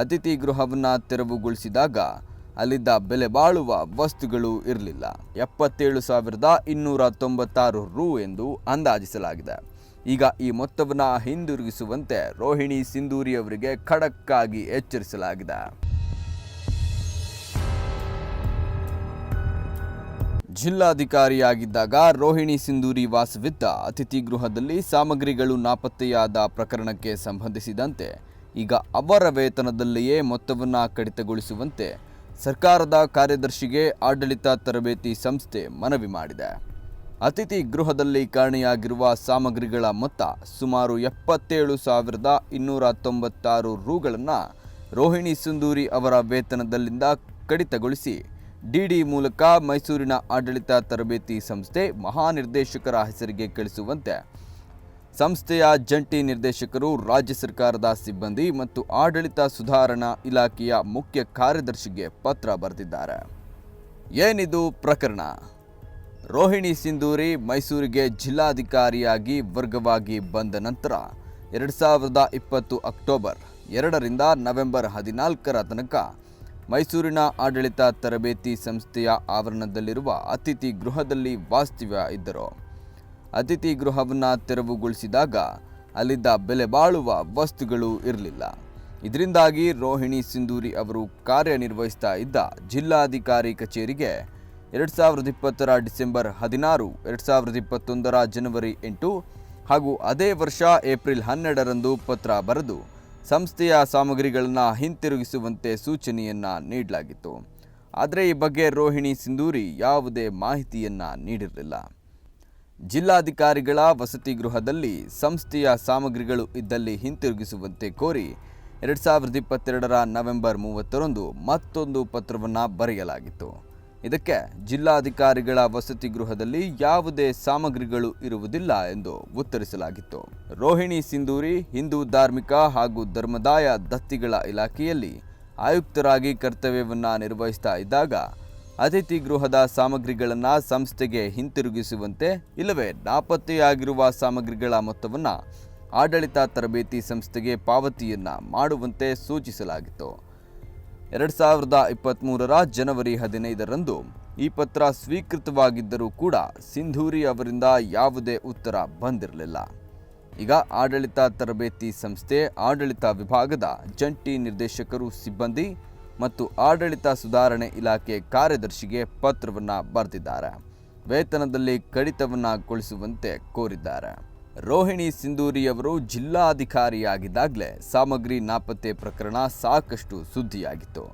ಅತಿಥಿ ಗೃಹವನ್ನು ತೆರವುಗೊಳಿಸಿದಾಗ ಅಲ್ಲಿದ್ದ ಬೆಲೆ ಬಾಳುವ ವಸ್ತುಗಳು ಇರಲಿಲ್ಲ. 77,296 ರು ಎಂದು ಅಂದಾಜಿಸಲಾಗಿದೆ. ಈಗ ಈ ಮೊತ್ತವನ್ನು ಹಿಂದಿರುಗಿಸುವಂತೆ ರೋಹಿಣಿ ಸಿಂಧೂರಿ ಅವರಿಗೆ ಖಡಕ್ ಆಗಿ ಎಚ್ಚರಿಸಲಾಗಿದೆ. ಜಿಲ್ಲಾಧಿಕಾರಿಯಾಗಿದ್ದಾಗ ರೋಹಿಣಿ ಸಿಂಧೂರಿ ವಾಸವಿದ್ದ ಅತಿಥಿ ಗೃಹದಲ್ಲಿ ಸಾಮಗ್ರಿಗಳು ನಾಪತ್ತೆಯಾದ ಪ್ರಕರಣಕ್ಕೆ ಸಂಬಂಧಿಸಿದಂತೆ ಈಗ ಅವರ ವೇತನದಲ್ಲಿಯೇ ಮೊತ್ತವನ್ನು ಕಡಿತಗೊಳಿಸುವಂತೆ ಸರ್ಕಾರದ ಕಾರ್ಯದರ್ಶಿಗೆ ಆಡಳಿತ ತರಬೇತಿ ಸಂಸ್ಥೆ ಮನವಿ ಮಾಡಿದೆ. ಅತಿಥಿ ಗೃಹದಲ್ಲಿ ಕಾಣೆಯಾಗಿರುವ ಸಾಮಗ್ರಿಗಳ ಮೊತ್ತ ಸುಮಾರು 77,296 ರುಗಳನ್ನು ರೋಹಿಣಿ ಸಿಂಧೂರಿ ಅವರ ವೇತನದಲ್ಲಿಂದ ಕಡಿತಗೊಳಿಸಿ ಡಿಡಿ ಮೂಲಕ ಮೈಸೂರಿನ ಆಡಳಿತ ತರಬೇತಿ ಸಂಸ್ಥೆ ಮಹಾನಿರ್ದೇಶಕರ ಹೆಸರಿಗೆ ಕಳಿಸುವಂತೆ ಸಂಸ್ಥೆಯ ಜಂಟಿ ನಿರ್ದೇಶಕರು, ರಾಜ್ಯ ಸರ್ಕಾರದ ಸಿಬ್ಬಂದಿ ಮತ್ತು ಆಡಳಿತ ಸುಧಾರಣಾ ಇಲಾಖೆಯ ಮುಖ್ಯ ಕಾರ್ಯದರ್ಶಿಗೆ ಪತ್ರ ಬರೆದಿದ್ದಾರೆ. ಏನಿದು ಪ್ರಕರಣ? ರೋಹಿಣಿ ಸಿಂಧೂರಿ ಮೈಸೂರಿಗೆ ಜಿಲ್ಲಾಧಿಕಾರಿಯಾಗಿ ವರ್ಗವಾಗಿ ಬಂದ ನಂತರ 2020 ಅಕ್ಟೋಬರ್ 2ರಿಂದ ನವೆಂಬರ್ 14ರ ತನಕ ಮೈಸೂರಿನ ಆಡಳಿತ ತರಬೇತಿ ಸಂಸ್ಥೆಯ ಆವರಣದಲ್ಲಿರುವ ಅತಿಥಿ ಗೃಹದಲ್ಲಿ ವಾಸ್ತವ್ಯ ಇದ್ದರು. ಅತಿಥಿ ಗೃಹವನ್ನು ತೆರವುಗೊಳಿಸಿದಾಗ ಅಲ್ಲಿದ್ದ ಬೆಲೆ ಬಾಳುವ ವಸ್ತುಗಳು ಇರಲಿಲ್ಲ. ಇದರಿಂದಾಗಿ ರೋಹಿಣಿ ಸಿಂಧೂರಿ ಅವರು ಕಾರ್ಯನಿರ್ವಹಿಸ್ತಾ ಇದ್ದ ಜಿಲ್ಲಾಧಿಕಾರಿ ಕಚೇರಿಗೆ 2020ರ ಡಿಸೆಂಬರ್ 16, 2021ರ ಜನವರಿ 8 ಹಾಗೂ ಅದೇ ವರ್ಷ ಏಪ್ರಿಲ್ 12ರಂದು ಪತ್ರ ಬರೆದು ಸಂಸ್ಥೆಯ ಸಾಮಗ್ರಿಗಳನ್ನು ಹಿಂತಿರುಗಿಸುವಂತೆ ಸೂಚನೆಯನ್ನು ನೀಡಲಾಗಿತ್ತು. ಆದರೆ ಈ ಬಗ್ಗೆ ರೋಹಿಣಿ ಸಿಂಧೂರಿ ಯಾವುದೇ ಮಾಹಿತಿಯನ್ನು ನೀಡಿರಲಿಲ್ಲ. ಜಿಲ್ಲಾಧಿಕಾರಿಗಳ ವಸತಿ ಗೃಹದಲ್ಲಿ ಸಂಸ್ಥೆಯ ಸಾಮಗ್ರಿಗಳು ಇದ್ದಲ್ಲಿ ಹಿಂತಿರುಗಿಸುವಂತೆ ಕೋರಿ 2022ರ ನವೆಂಬರ್ 30ರಂದು ಮತ್ತೊಂದು ಪತ್ರವನ್ನು ಬರೆಯಲಾಗಿತ್ತು. ಇದಕ್ಕೆ ಜಿಲ್ಲಾಧಿಕಾರಿಗಳ ವಸತಿ ಗೃಹದಲ್ಲಿ ಯಾವುದೇ ಸಾಮಗ್ರಿಗಳು ಇರುವುದಿಲ್ಲ ಎಂದು ಉತ್ತರಿಸಲಾಗಿತ್ತು. ರೋಹಿಣಿ ಸಿಂಧೂರಿ ಹಿಂದೂ ಧಾರ್ಮಿಕ ಹಾಗೂ ಧರ್ಮದಾಯ ದತ್ತಿಗಳ ಇಲಾಖೆಯಲ್ಲಿ ಆಯುಕ್ತರಾಗಿ ಕರ್ತವ್ಯವನ್ನು ನಿರ್ವಹಿಸ್ತಾ ಇದ್ದಾಗ ಅತಿಥಿ ಗೃಹದ ಸಾಮಗ್ರಿಗಳನ್ನು ಸಂಸ್ಥೆಗೆ ಹಿಂತಿರುಗಿಸುವಂತೆ ಇಲ್ಲವೇ ನಾಪತ್ತೆಯಾಗಿರುವ ಸಾಮಗ್ರಿಗಳ ಮೊತ್ತವನ್ನು ಆಡಳಿತ ತರಬೇತಿ ಸಂಸ್ಥೆಗೆ ಪಾವತಿಯನ್ನು ಮಾಡುವಂತೆ ಸೂಚಿಸಲಾಗಿತ್ತು. 2023ರ ಜನವರಿ 15ರಂದು ಈ ಪತ್ರ ಸ್ವೀಕೃತವಾಗಿದ್ದರೂ ಕೂಡ ಸಿಂಧೂರಿ ಅವರಿಂದ ಯಾವುದೇ ಉತ್ತರ ಬಂದಿರಲಿಲ್ಲ. ಈಗ ಆಡಳಿತ ತರಬೇತಿ ಸಂಸ್ಥೆ ಆಡಳಿತ ವಿಭಾಗದ ಜಂಟಿ ನಿರ್ದೇಶಕರು, ಸಿಬ್ಬಂದಿ ಮತ್ತು ಆಡಳಿತ ಸುಧಾರಣೆ ಇಲಾಖೆ ಕಾರ್ಯದರ್ಶಿಗೆ ಪತ್ರವನ್ನು ಬರೆದಿದ್ದಾರೆ. ವೇತನದಲ್ಲಿ ಕಡಿತವನ್ನುಗೊಳಿಸುವಂತೆ ಕೋರಿದ್ದಾರೆ. ರೋಹಿಣಿ ಸಿಂಧೂರಿ ಅವರು ಜಿಲ್ಲಾಧಿಕಾರಿಯಾಗಿದ್ದಾಗಲೇ ಸಾಮಗ್ರಿ ನಾಪತ್ತೆ ಪ್ರಕರಣ ಸಾಕಷ್ಟು ಸುದ್ದಿಯಾಗಿತ್ತು.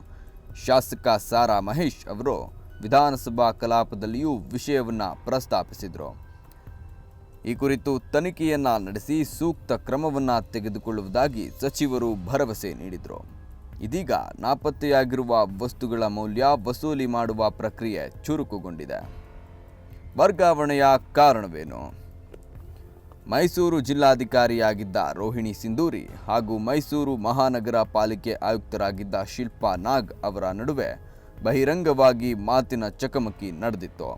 ಶಾಸಕ ಸಾರಾ ಮಹೇಶ್ ಅವರು ವಿಧಾನಸಭಾ ಕಲಾಪದಲ್ಲಿಯೂ ವಿಷಯವನ್ನು ಪ್ರಸ್ತಾಪಿಸಿದರು. ಈ ಕುರಿತು ತನಿಖೆಯನ್ನು ನಡೆಸಿ ಸೂಕ್ತ ಕ್ರಮವನ್ನು ತೆಗೆದುಕೊಳ್ಳುವುದಾಗಿ ಸಚಿವರು ಭರವಸೆ ನೀಡಿದರು. ಇದೀಗ ನಾಪತ್ತೆಯಾಗಿರುವ ವಸ್ತುಗಳ ಮೌಲ್ಯ ವಸೂಲಿ ಮಾಡುವ ಪ್ರಕ್ರಿಯೆ ಚುರುಕುಗೊಂಡಿದೆ. ವರ್ಗಾವಣೆಯ ಕಾರಣವೇನು? ಮೈಸೂರು ಜಿಲ್ಲಾಧಿಕಾರಿಯಾಗಿದ್ದ ರೋಹಿಣಿ ಸಿಂಧೂರಿ ಹಾಗೂ ಮೈಸೂರು ಮಹಾನಗರ ಪಾಲಿಕೆ ಆಯುಕ್ತರಾಗಿದ್ದ ಶಿಲ್ಪಾ ನಾಗ್ ಅವರ ನಡುವೆ ಬಹಿರಂಗವಾಗಿ ಮಾತಿನ ಚಕಮಕಿ ನಡೆದಿತ್ತು.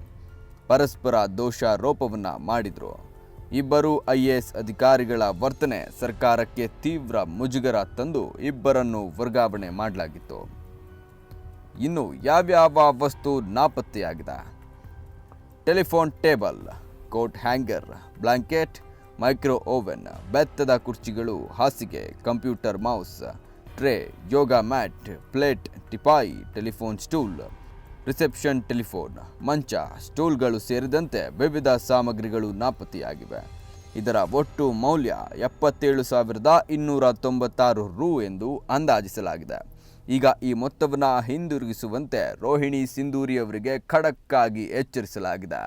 ಪರಸ್ಪರ ದೋಷಾರೋಪವನ್ನು ಮಾಡಿದರು. ಇಬ್ಬರು IAS ಅಧಿಕಾರಿಗಳ ವರ್ತನೆ ಸರ್ಕಾರಕ್ಕೆ ತೀವ್ರ ಮುಜುಗರ ತಂದು ಇಬ್ಬರನ್ನು ವರ್ಗಾವಣೆ ಮಾಡಲಾಗಿತ್ತು. ಇನ್ನು ಯಾವ್ಯಾವ ವಸ್ತು ನಾಪತ್ತೆಯಾಗಿದೆ? Telephone table, coat hanger, blanket, micro oven, ಬೆತ್ತದ ಕುರ್ಚಿಗಳು, ಹಾಸಿಗೆ, computer mouse, tray, yoga mat, plate, ಟಿಪಾಯಿ, ಟೆಲಿಫೋನ್ ಸ್ಟೂಲ್, ರಿಸೆಪ್ಷನ್ ಟೆಲಿಫೋನ್, ಮಂಚ, ಸ್ಟೂಲ್ಗಳು ಸೇರಿದಂತೆ ವಿವಿಧ ಸಾಮಗ್ರಿಗಳು ನಾಪತ್ತೆಯಾಗಿವೆ. ಇದರ ಒಟ್ಟು ಮೌಲ್ಯ 77,296 ರು ಎಂದು ಅಂದಾಜಿಸಲಾಗಿದೆ. ಈಗ ಈ ಮೊತ್ತವನ್ನು ಹಿಂದಿರುಗಿಸುವಂತೆ ರೋಹಿಣಿ ಸಿಂಧೂರಿ ಅವರಿಗೆ ಖಡಕ್ ಆಗಿ ಎಚ್ಚರಿಸಲಾಗಿದೆ.